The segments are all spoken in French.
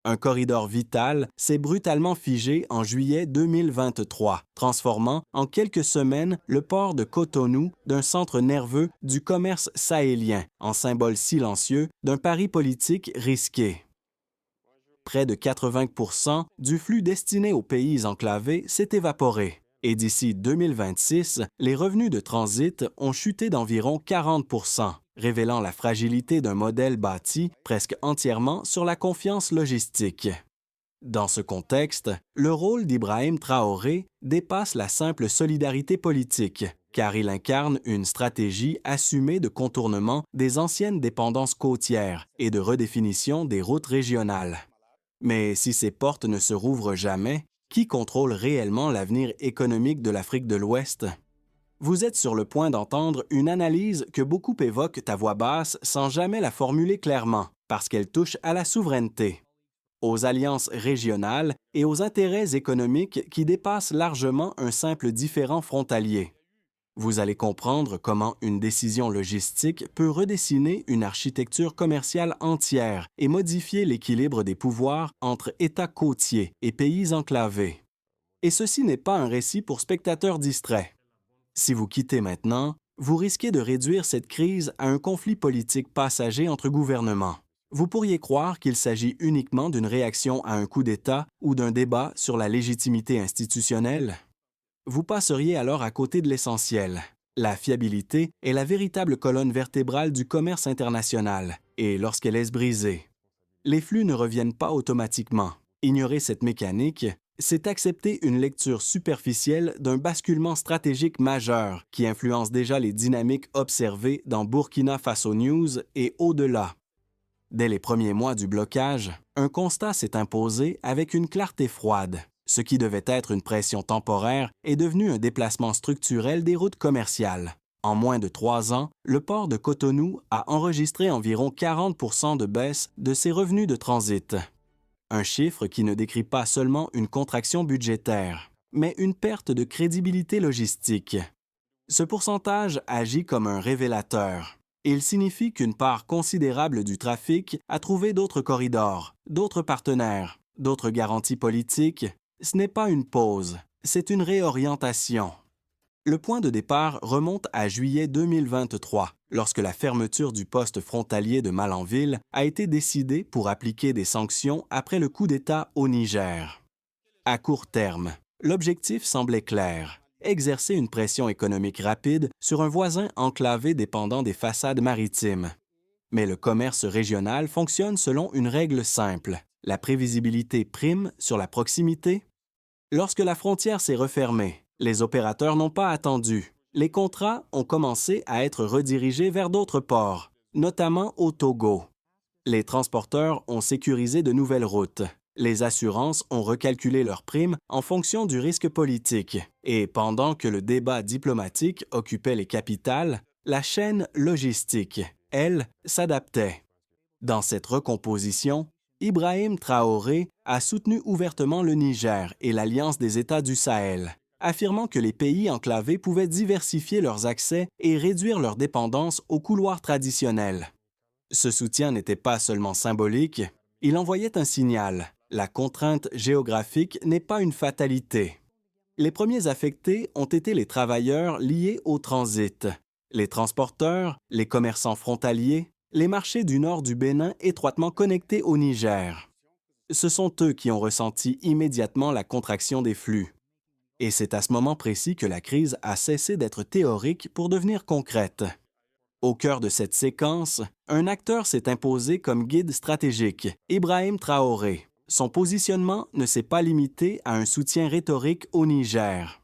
Un corridor vital s'est brutalement figé en juillet 2023, transformant en quelques semaines le port de Cotonou d'un centre nerveux du commerce sahélien en symbole silencieux d'un pari politique risqué. Près de 80% du flux destiné aux pays enclavés s'est évaporé. Et d'ici 2026, les revenus de transit ont chuté d'environ 40%, révélant la fragilité d'un modèle bâti presque entièrement sur la confiance logistique. Dans ce contexte, le rôle d'Ibrahim Traoré dépasse la simple solidarité politique, car il incarne une stratégie assumée de contournement des anciennes dépendances côtières et de redéfinition des routes régionales. Mais si ces portes ne se rouvrent jamais, qui contrôle réellement l'avenir économique de l'Afrique de l'Ouest? Vous êtes sur le point d'entendre une analyse que beaucoup évoquent à voix basse sans jamais la formuler clairement, parce qu'elle touche à la souveraineté, aux alliances régionales et aux intérêts économiques qui dépassent largement un simple différend frontalier. Vous allez comprendre comment une décision logistique peut redessiner une architecture commerciale entière et modifier l'équilibre des pouvoirs entre États côtiers et pays enclavés. Et ceci n'est pas un récit pour spectateurs distraits. Si vous quittez maintenant, vous risquez de réduire cette crise à un conflit politique passager entre gouvernements. Vous pourriez croire qu'il s'agit uniquement d'une réaction à un coup d'État ou d'un débat sur la légitimité institutionnelle. Vous passeriez alors à côté de l'essentiel. La fiabilité est la véritable colonne vertébrale du commerce international, et lorsqu'elle est brisée, les flux ne reviennent pas automatiquement. Ignorer cette mécanique, c'est accepter une lecture superficielle d'un basculement stratégique majeur qui influence déjà les dynamiques observées dans Burkina Faso News et au-delà. Dès les premiers mois du blocage, un constat s'est imposé avec une clarté froide. Ce qui devait être une pression temporaire est devenu un déplacement structurel des routes commerciales. En moins de 3 ans, le port de Cotonou a enregistré environ 40% de baisse de ses revenus de transit. Un chiffre qui ne décrit pas seulement une contraction budgétaire, mais une perte de crédibilité logistique. Ce pourcentage agit comme un révélateur. Il signifie qu'une part considérable du trafic a trouvé d'autres corridors, d'autres partenaires, d'autres garanties politiques. Ce n'est pas une pause, c'est une réorientation. Le point de départ remonte à juillet 2023, lorsque la fermeture du poste frontalier de Malanville a été décidée pour appliquer des sanctions après le coup d'État au Niger. À court terme, l'objectif semblait clair, exercer une pression économique rapide sur un voisin enclavé dépendant des façades maritimes. Mais le commerce régional fonctionne selon une règle simple. La prévisibilité prime sur la proximité. Lorsque la frontière s'est refermée, les opérateurs n'ont pas attendu. Les contrats ont commencé à être redirigés vers d'autres ports, notamment au Togo. Les transporteurs ont sécurisé de nouvelles routes. Les assurances ont recalculé leurs primes en fonction du risque politique. Et pendant que le débat diplomatique occupait les capitales, la chaîne logistique, elle, s'adaptait. Dans cette recomposition, Ibrahim Traoré a soutenu ouvertement le Niger et l'Alliance des États du Sahel, affirmant que les pays enclavés pouvaient diversifier leurs accès et réduire leur dépendance aux couloirs traditionnels. Ce soutien n'était pas seulement symbolique, il envoyait un signal. La contrainte géographique n'est pas une fatalité. Les premiers affectés ont été les travailleurs liés au transit, les transporteurs, les commerçants frontaliers, les marchés du nord du Bénin étroitement connectés au Niger. Ce sont eux qui ont ressenti immédiatement la contraction des flux. Et c'est à ce moment précis que la crise a cessé d'être théorique pour devenir concrète. Au cœur de cette séquence, un acteur s'est imposé comme guide stratégique, Ibrahim Traoré. Son positionnement ne s'est pas limité à un soutien rhétorique au Niger.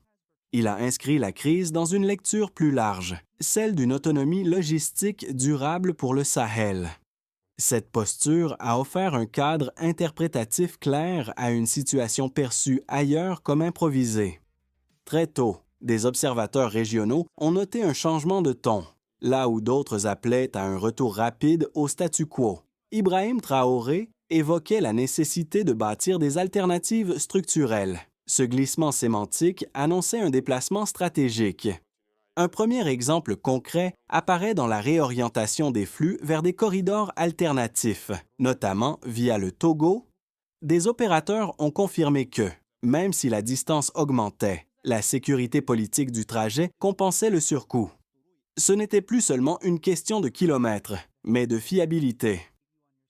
Il a inscrit la crise dans une lecture plus large, celle d'une autonomie logistique durable pour le Sahel. Cette posture a offert un cadre interprétatif clair à une situation perçue ailleurs comme improvisée. Très tôt, des observateurs régionaux ont noté un changement de ton. Là où d'autres appelaient à un retour rapide au statu quo, Ibrahim Traoré évoquait la nécessité de bâtir des alternatives structurelles. Ce glissement sémantique annonçait un déplacement stratégique. Un premier exemple concret apparaît dans la réorientation des flux vers des corridors alternatifs, notamment via le Togo, Des opérateurs ont confirmé que, même si la distance augmentait, la sécurité politique du trajet compensait le surcoût. Ce n'était plus seulement une question de kilomètres, mais de fiabilité.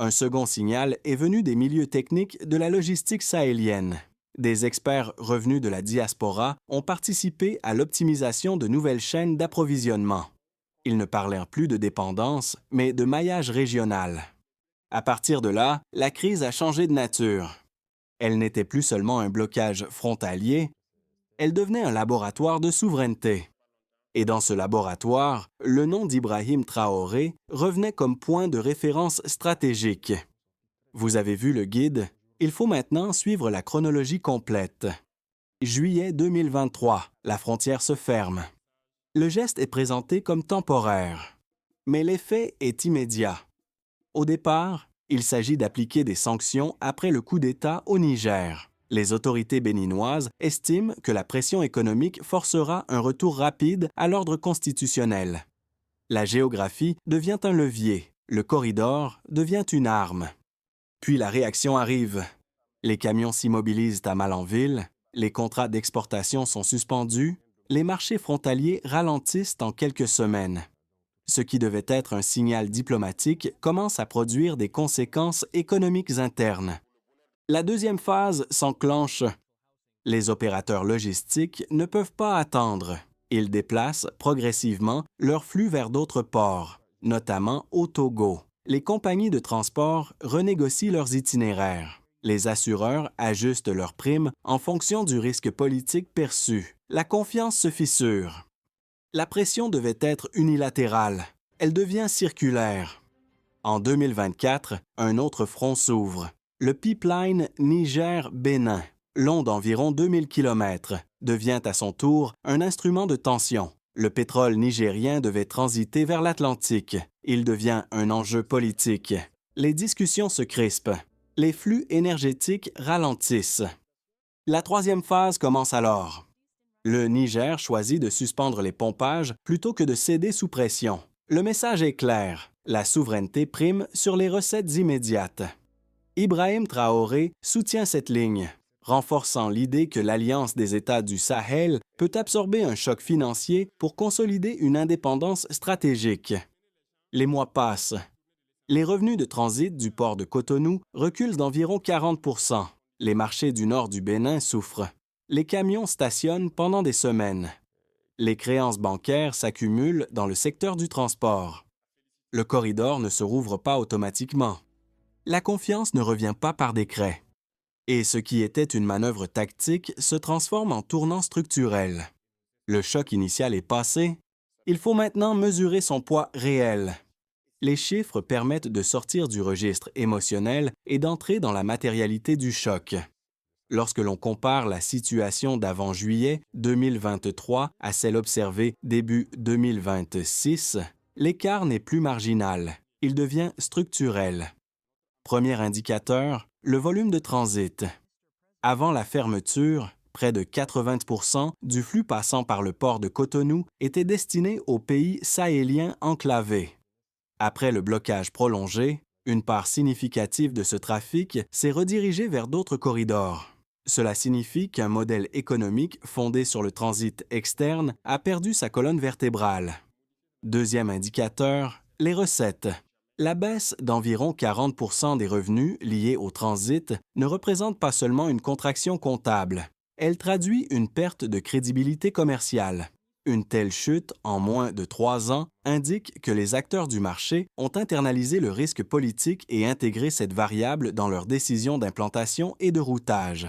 Un second signal est venu des milieux techniques de la logistique sahélienne. Des experts revenus de la diaspora ont participé à l'optimisation de nouvelles chaînes d'approvisionnement. Ils ne parlèrent plus de dépendance, mais de maillage régional. À partir de là, la crise a changé de nature. Elle n'était plus seulement un blocage frontalier, elle devenait un laboratoire de souveraineté. Et dans ce laboratoire, le nom d'Ibrahim Traoré revenait comme point de référence stratégique. Vous avez vu le guide? Il faut maintenant suivre la chronologie complète. Juillet 2023, la frontière se ferme. Le geste est présenté comme temporaire, mais l'effet est immédiat. Au départ, il s'agit d'appliquer des sanctions après le coup d'État au Niger. Les autorités béninoises estiment que la pression économique forcera un retour rapide à l'ordre constitutionnel. La géographie devient un levier, le corridor devient une arme. Puis la réaction arrive. Les camions s'immobilisent à Malanville, les contrats d'exportation sont suspendus, les marchés frontaliers ralentissent en quelques semaines. Ce qui devait être un signal diplomatique commence à produire des conséquences économiques internes. La deuxième phase s'enclenche. Les opérateurs logistiques ne peuvent pas attendre. Ils déplacent progressivement leurs flux vers d'autres ports, notamment au Togo. Les compagnies de transport renégocient leurs itinéraires. Les assureurs ajustent leurs primes en fonction du risque politique perçu. La confiance se fissure. La pression devait être unilatérale. Elle devient circulaire. En 2024, un autre front s'ouvre. Le pipeline Niger-Bénin, long d'environ 2000 km, devient à son tour un instrument de tension. Le pétrole nigérien devait transiter vers l'Atlantique. Il devient un enjeu politique. Les discussions se crispent. Les flux énergétiques ralentissent. La troisième phase commence alors. Le Niger choisit de suspendre les pompages plutôt que de céder sous pression. Le message est clair. La souveraineté prime sur les recettes immédiates. Ibrahim Traoré soutient cette ligne, renforçant l'idée que l'Alliance des États du Sahel peut absorber un choc financier pour consolider une indépendance stratégique. Les mois passent. Les revenus de transit du port de Cotonou reculent d'environ 40 %. Les marchés du nord du Bénin souffrent. Les camions stationnent pendant des semaines. Les créances bancaires s'accumulent dans le secteur du transport. Le corridor ne se rouvre pas automatiquement. La confiance ne revient pas par décret. Et ce qui était une manœuvre tactique se transforme en tournant structurel. Le choc initial est passé. Il faut maintenant mesurer son poids réel. Les chiffres permettent de sortir du registre émotionnel et d'entrer dans la matérialité du choc. Lorsque l'on compare la situation d'avant juillet 2023 à celle observée début 2026, l'écart n'est plus marginal, il devient structurel. Premier indicateur, le volume de transit. Avant la fermeture, près de 80 % du flux passant par le port de Cotonou était destiné aux pays sahéliens enclavés. Après le blocage prolongé, une part significative de ce trafic s'est redirigée vers d'autres corridors. Cela signifie qu'un modèle économique fondé sur le transit externe a perdu sa colonne vertébrale. Deuxième indicateur, les recettes. La baisse d'environ 40 % des revenus liés au transit ne représente pas seulement une contraction comptable. Elle traduit une perte de crédibilité commerciale. Une telle chute en moins de 3 ans indique que les acteurs du marché ont internalisé le risque politique et intégré cette variable dans leurs décisions d'implantation et de routage.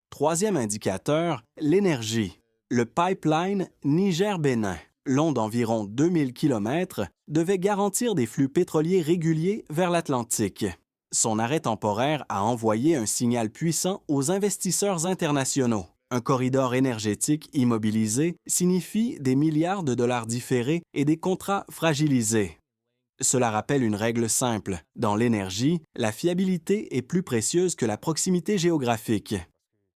Troisième indicateur, l'énergie. Le pipeline Niger-Bénin, long d'environ 2000 km, devait garantir des flux pétroliers réguliers vers l'Atlantique. Son arrêt temporaire a envoyé un signal puissant aux investisseurs internationaux. Un corridor énergétique immobilisé signifie des milliards de dollars différés et des contrats fragilisés. Cela rappelle une règle simple. Dans l'énergie, la fiabilité est plus précieuse que la proximité géographique.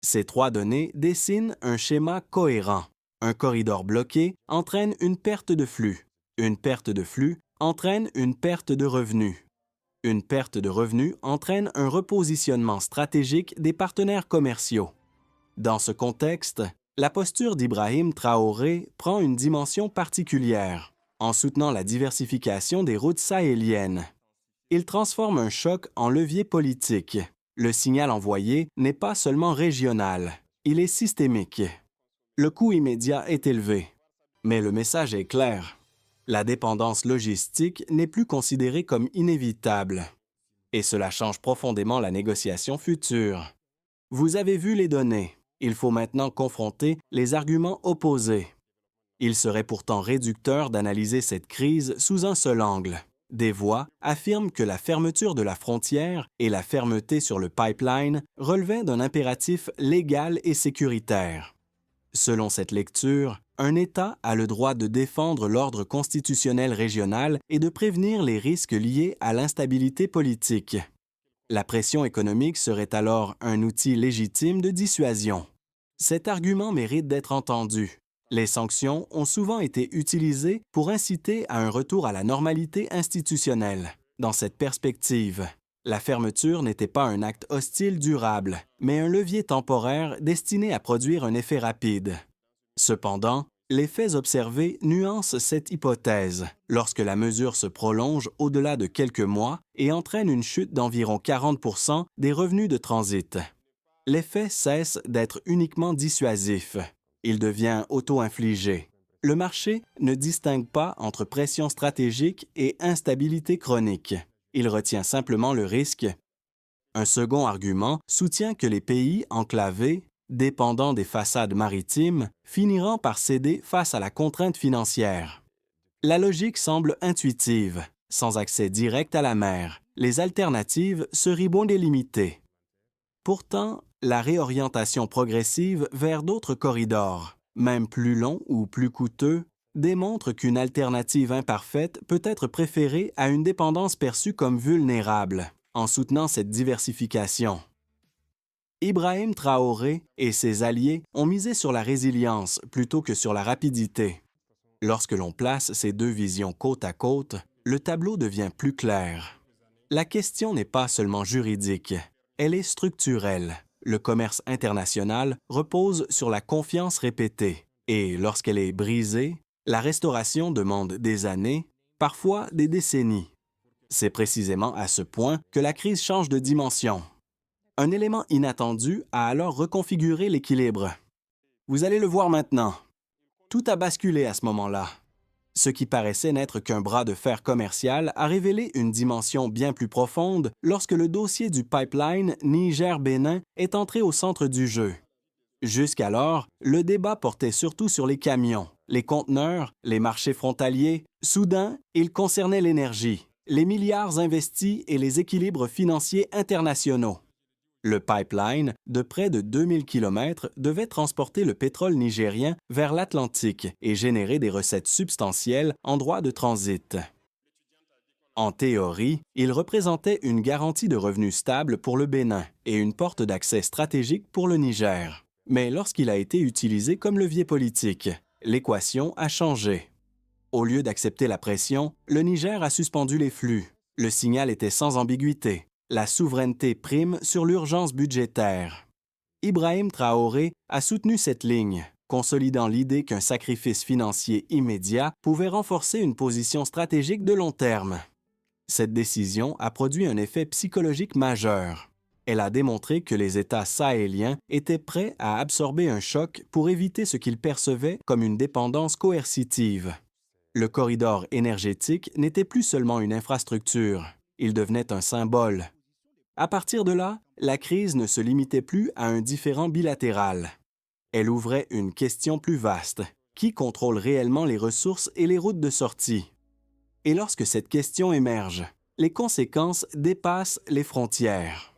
Ces trois données dessinent un schéma cohérent. Un corridor bloqué entraîne une perte de flux. Une perte de flux entraîne une perte de revenus. Une perte de revenus entraîne un repositionnement stratégique des partenaires commerciaux. Dans ce contexte, la posture d'Ibrahim Traoré prend une dimension particulière, en soutenant la diversification des routes sahéliennes. Il transforme un choc en levier politique. Le signal envoyé n'est pas seulement régional, il est systémique. Le coût immédiat est élevé, mais le message est clair. La dépendance logistique n'est plus considérée comme inévitable. Et cela change profondément la négociation future. Vous avez vu les données. Il faut maintenant confronter les arguments opposés. Il serait pourtant réducteur d'analyser cette crise sous un seul angle. Des voix affirment que la fermeture de la frontière et la fermeté sur le pipeline relevaient d'un impératif légal et sécuritaire. Selon cette lecture, un État a le droit de défendre l'ordre constitutionnel régional et de prévenir les risques liés à l'instabilité politique. La pression économique serait alors un outil légitime de dissuasion. Cet argument mérite d'être entendu. Les sanctions ont souvent été utilisées pour inciter à un retour à la normalité institutionnelle. Dans cette perspective, la fermeture n'était pas un acte hostile durable, mais un levier temporaire destiné à produire un effet rapide. Cependant, les faits observés nuancent cette hypothèse lorsque la mesure se prolonge au-delà de quelques mois et entraîne une chute d'environ 40% des revenus de transit. L'effet cesse d'être uniquement dissuasif. Il devient auto-infligé. Le marché ne distingue pas entre pression stratégique et instabilité chronique. Il retient simplement le risque. Un second argument soutient que les pays enclavés, dépendants des façades maritimes, finiront par céder face à la contrainte financière. La logique semble intuitive. Sans accès direct à la mer, les alternatives se ribondent limitées. Pourtant, la réorientation progressive vers d'autres corridors, même plus longs ou plus coûteux, démontre qu'une alternative imparfaite peut être préférée à une dépendance perçue comme vulnérable, en soutenant cette diversification. Ibrahim Traoré et ses alliés ont misé sur la résilience plutôt que sur la rapidité. Lorsque l'on place ces deux visions côte à côte, le tableau devient plus clair. La question n'est pas seulement juridique, elle est structurelle. Le commerce international repose sur la confiance répétée, et lorsqu'elle est brisée, la restauration demande des années, parfois des décennies. C'est précisément à ce point que la crise change de dimension. Un élément inattendu a alors reconfiguré l'équilibre. Vous allez le voir maintenant. Tout a basculé à ce moment-là. Ce qui paraissait n'être qu'un bras de fer commercial a révélé une dimension bien plus profonde lorsque le dossier du pipeline Niger-Bénin est entré au centre du jeu. Jusqu'alors, le débat portait surtout sur les camions, les conteneurs, les marchés frontaliers. Soudain, il concernait l'énergie, les milliards investis et les équilibres financiers internationaux. Le pipeline, de près de 2000 km, devait transporter le pétrole nigérien vers l'Atlantique et générer des recettes substantielles en droit de transit. En théorie, il représentait une garantie de revenus stable pour le Bénin et une porte d'accès stratégique pour le Niger. Mais lorsqu'il a été utilisé comme levier politique, l'équation a changé. Au lieu d'accepter la pression, le Niger a suspendu les flux. Le signal était sans ambiguïté. La souveraineté prime sur l'urgence budgétaire. Ibrahim Traoré a soutenu cette ligne, consolidant l'idée qu'un sacrifice financier immédiat pouvait renforcer une position stratégique de long terme. Cette décision a produit un effet psychologique majeur. Elle a démontré que les États sahéliens étaient prêts à absorber un choc pour éviter ce qu'ils percevaient comme une dépendance coercitive. Le corridor énergétique n'était plus seulement une infrastructure, il devenait un symbole. À partir de là, la crise ne se limitait plus à un différend bilatéral. Elle ouvrait une question plus vaste. Qui contrôle réellement les ressources et les routes de sortie? Et lorsque cette question émerge, les conséquences dépassent les frontières.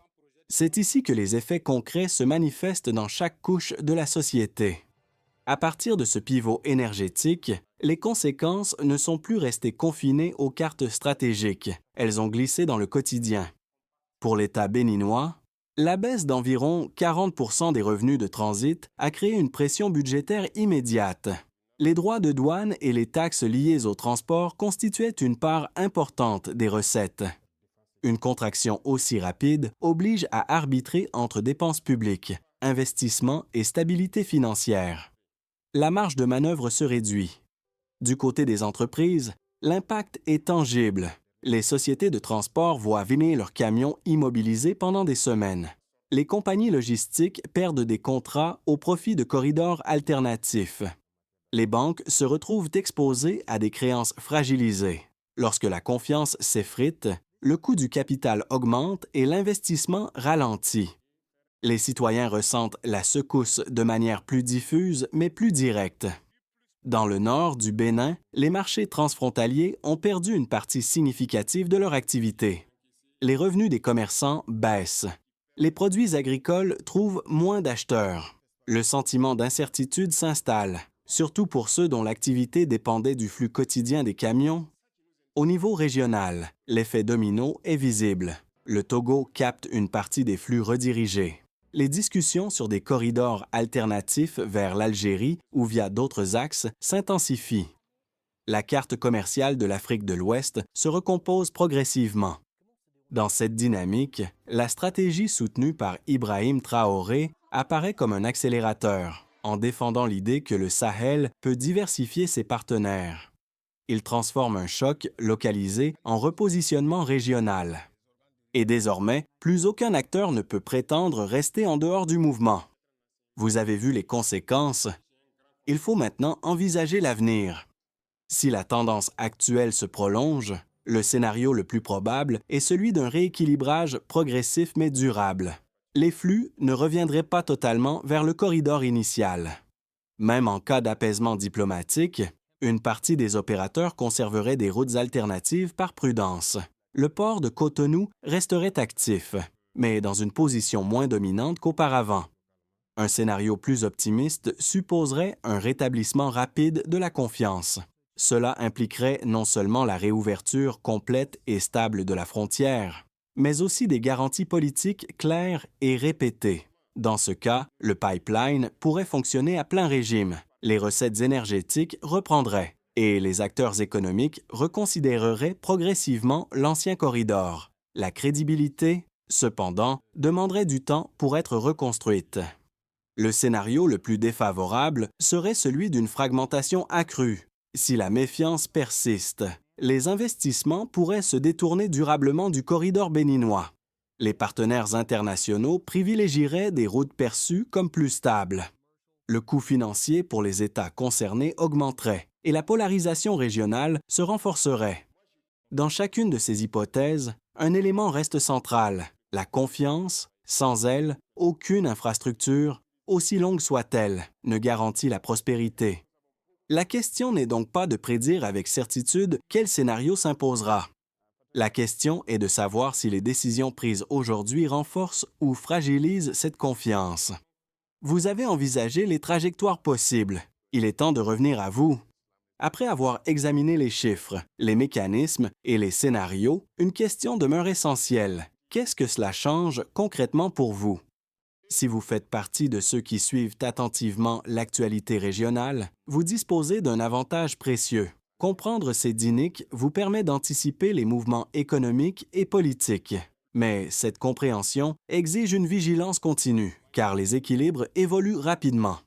C'est ici que les effets concrets se manifestent dans chaque couche de la société. À partir de ce pivot énergétique, les conséquences ne sont plus restées confinées aux cartes stratégiques. Elles ont glissé dans le quotidien. Pour l'État béninois, la baisse d'environ 40% des revenus de transit a créé une pression budgétaire immédiate. Les droits de douane et les taxes liées au transport constituaient une part importante des recettes. Une contraction aussi rapide oblige à arbitrer entre dépenses publiques, investissements et stabilité financière. La marge de manœuvre se réduit. Du côté des entreprises, l'impact est tangible. Les sociétés de transport voient venir leurs camions immobilisés pendant des semaines. Les compagnies logistiques perdent des contrats au profit de corridors alternatifs. Les banques se retrouvent exposées à des créances fragilisées. Lorsque la confiance s'effrite, le coût du capital augmente et l'investissement ralentit. Les citoyens ressentent la secousse de manière plus diffuse mais plus directe. Dans le nord du Bénin, les marchés transfrontaliers ont perdu une partie significative de leur activité. Les revenus des commerçants baissent. Les produits agricoles trouvent moins d'acheteurs. Le sentiment d'incertitude s'installe, surtout pour ceux dont l'activité dépendait du flux quotidien des camions. Au niveau régional, l'effet domino est visible. Le Togo capte une partie des flux redirigés. Les discussions sur des corridors alternatifs vers l'Algérie ou via d'autres axes s'intensifient. La carte commerciale de l'Afrique de l'Ouest se recompose progressivement. Dans cette dynamique, la stratégie soutenue par Ibrahim Traoré apparaît comme un accélérateur, en défendant l'idée que le Sahel peut diversifier ses partenaires. Il transforme un choc localisé en repositionnement régional. Et désormais, plus aucun acteur ne peut prétendre rester en dehors du mouvement. Vous avez vu les conséquences. Il faut maintenant envisager l'avenir. Si la tendance actuelle se prolonge, le scénario le plus probable est celui d'un rééquilibrage progressif mais durable. Les flux ne reviendraient pas totalement vers le corridor initial. Même en cas d'apaisement diplomatique, une partie des opérateurs conserverait des routes alternatives par prudence. Le port de Cotonou resterait actif, mais dans une position moins dominante qu'auparavant. Un scénario plus optimiste supposerait un rétablissement rapide de la confiance. Cela impliquerait non seulement la réouverture complète et stable de la frontière, mais aussi des garanties politiques claires et répétées. Dans ce cas, le pipeline pourrait fonctionner à plein régime, les recettes énergétiques reprendraient et les acteurs économiques reconsidéreraient progressivement l'ancien corridor. La crédibilité, cependant, demanderait du temps pour être reconstruite. Le scénario le plus défavorable serait celui d'une fragmentation accrue. Si la méfiance persiste, les investissements pourraient se détourner durablement du corridor béninois. Les partenaires internationaux privilégieraient des routes perçues comme plus stables. Le coût financier pour les États concernés augmenterait et la polarisation régionale se renforcerait. Dans chacune de ces hypothèses, un élément reste central, la confiance. Sans elle, aucune infrastructure, aussi longue soit-elle, ne garantit la prospérité. La question n'est donc pas de prédire avec certitude quel scénario s'imposera. La question est de savoir si les décisions prises aujourd'hui renforcent ou fragilisent cette confiance. Vous avez envisagé les trajectoires possibles. Il est temps de revenir à vous. Après avoir examiné les chiffres, les mécanismes et les scénarios, une question demeure essentielle. Qu'est-ce que cela change concrètement pour vous? Si vous faites partie de ceux qui suivent attentivement l'actualité régionale, vous disposez d'un avantage précieux. Comprendre ces dynamiques vous permet d'anticiper les mouvements économiques et politiques. Mais cette compréhension exige une vigilance continue, car les équilibres évoluent rapidement.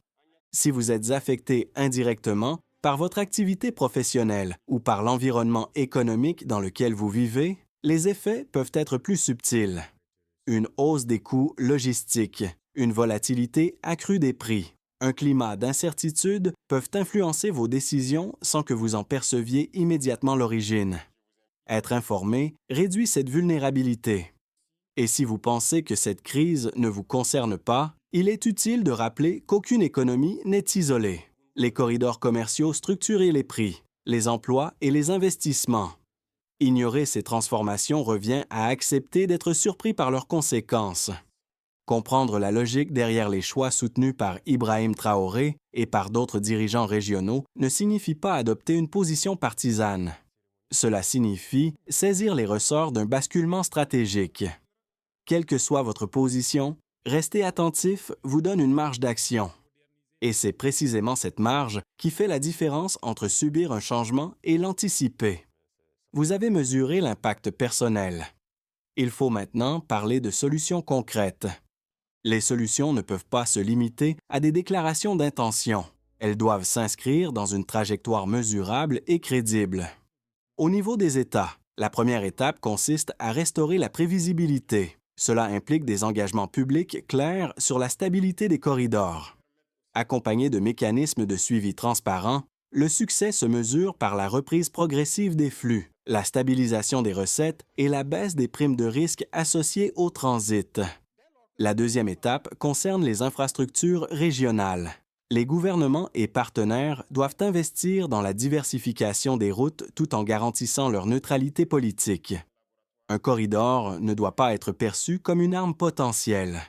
Si vous êtes affecté indirectement par votre activité professionnelle ou par l'environnement économique dans lequel vous vivez, les effets peuvent être plus subtils. Une hausse des coûts logistiques, une volatilité accrue des prix, un climat d'incertitude peuvent influencer vos décisions sans que vous en perceviez immédiatement l'origine. Être informé réduit cette vulnérabilité. Et si vous pensez que cette crise ne vous concerne pas, il est utile de rappeler qu'aucune économie n'est isolée. Les corridors commerciaux structurent les prix, les emplois et les investissements. Ignorer ces transformations revient à accepter d'être surpris par leurs conséquences. Comprendre la logique derrière les choix soutenus par Ibrahim Traoré et par d'autres dirigeants régionaux ne signifie pas adopter une position partisane. Cela signifie saisir les ressorts d'un basculement stratégique. Quelle que soit votre position, rester attentif vous donne une marge d'action. Et c'est précisément cette marge qui fait la différence entre subir un changement et l'anticiper. Vous avez mesuré l'impact personnel. Il faut maintenant parler de solutions concrètes. Les solutions ne peuvent pas se limiter à des déclarations d'intention. Elles doivent s'inscrire dans une trajectoire mesurable et crédible. Au niveau des États, la première étape consiste à restaurer la prévisibilité. Cela implique des engagements publics clairs sur la stabilité des corridors. Accompagné de mécanismes de suivi transparents, le succès se mesure par la reprise progressive des flux, la stabilisation des recettes et la baisse des primes de risque associées au transit. La deuxième étape concerne les infrastructures régionales. Les gouvernements et partenaires doivent investir dans la diversification des routes tout en garantissant leur neutralité politique. Un corridor ne doit pas être perçu comme une arme potentielle.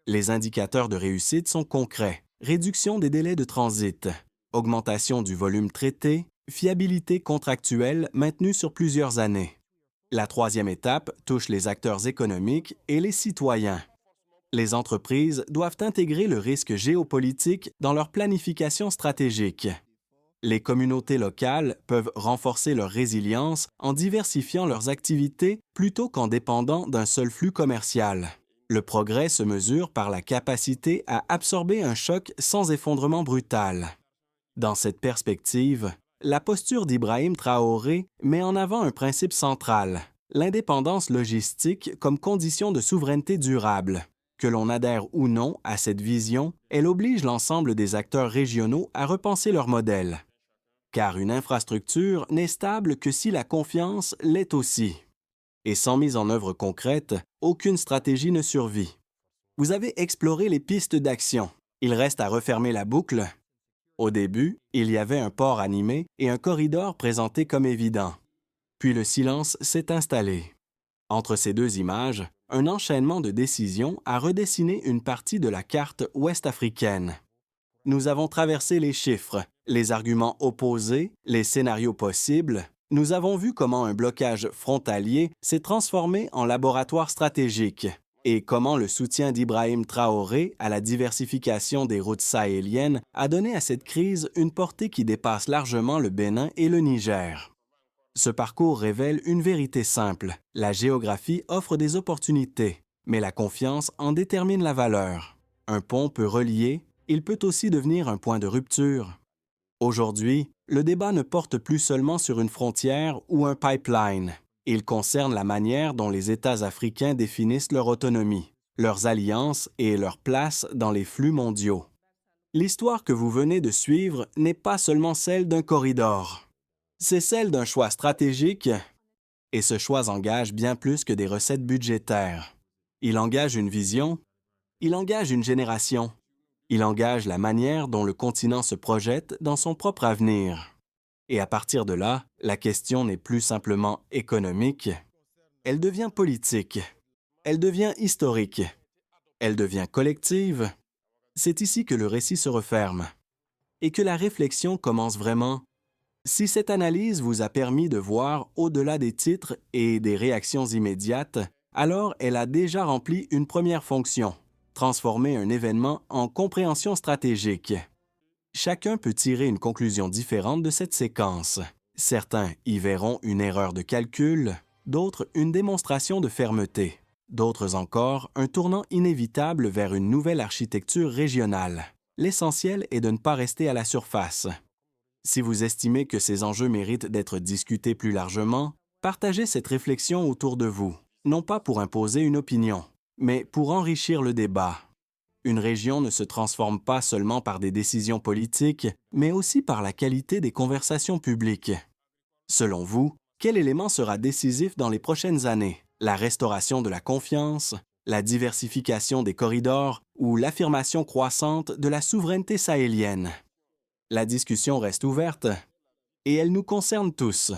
Les indicateurs de réussite sont concrets: réduction des délais de transit, augmentation du volume traité, fiabilité contractuelle maintenue sur plusieurs années. La troisième étape touche les acteurs économiques et les citoyens. Les entreprises doivent intégrer le risque géopolitique dans leur planification stratégique. Les communautés locales peuvent renforcer leur résilience en diversifiant leurs activités plutôt qu'en dépendant d'un seul flux commercial. Le progrès se mesure par la capacité à absorber un choc sans effondrement brutal. Dans cette perspective, la posture d'Ibrahim Traoré met en avant un principe central: l'indépendance logistique comme condition de souveraineté durable. Que l'on adhère ou non à cette vision, elle oblige l'ensemble des acteurs régionaux à repenser leur modèle. Car une infrastructure n'est stable que si la confiance l'est aussi. Et sans mise en œuvre concrète, aucune stratégie ne survit. Vous avez exploré les pistes d'action. Il reste à refermer la boucle. Au début, il y avait un port animé et un corridor présenté comme évident. Puis le silence s'est installé. Entre ces deux images, un enchaînement de décisions a redessiné une partie de la carte ouest-africaine. Nous avons traversé les chiffres, les arguments opposés, les scénarios possibles. Nous avons vu comment un blocage frontalier s'est transformé en laboratoire stratégique et comment le soutien d'Ibrahim Traoré à la diversification des routes sahéliennes a donné à cette crise une portée qui dépasse largement le Bénin et le Niger. Ce parcours révèle une vérité simple: la géographie offre des opportunités, mais la confiance en détermine la valeur. Un pont peut relier, il peut aussi devenir un point de rupture. Aujourd'hui, le débat ne porte plus seulement sur une frontière ou un pipeline. Il concerne la manière dont les États africains définissent leur autonomie, leurs alliances et leur place dans les flux mondiaux. L'histoire que vous venez de suivre n'est pas seulement celle d'un corridor. C'est celle d'un choix stratégique, et ce choix engage bien plus que des recettes budgétaires. Il engage une vision, il engage une génération, il engage la manière dont le continent se projette dans son propre avenir. Et à partir de là, la question n'est plus simplement économique, elle devient politique, elle devient historique, elle devient collective. C'est ici que le récit se referme, et que la réflexion commence vraiment. Si cette analyse vous a permis de voir au-delà des titres et des réactions immédiates, alors elle a déjà rempli une première fonction: transformer un événement en compréhension stratégique. Chacun peut tirer une conclusion différente de cette séquence. Certains y verront une erreur de calcul, d'autres une démonstration de fermeté, d'autres encore un tournant inévitable vers une nouvelle architecture régionale. L'essentiel est de ne pas rester à la surface. Si vous estimez que ces enjeux méritent d'être discutés plus largement, partagez cette réflexion autour de vous, non pas pour imposer une opinion, mais pour enrichir le débat. Une région ne se transforme pas seulement par des décisions politiques, mais aussi par la qualité des conversations publiques. Selon vous, quel élément sera décisif dans les prochaines années? La restauration de la confiance, la diversification des corridors ou l'affirmation croissante de la souveraineté sahélienne? La discussion reste ouverte et elle nous concerne tous.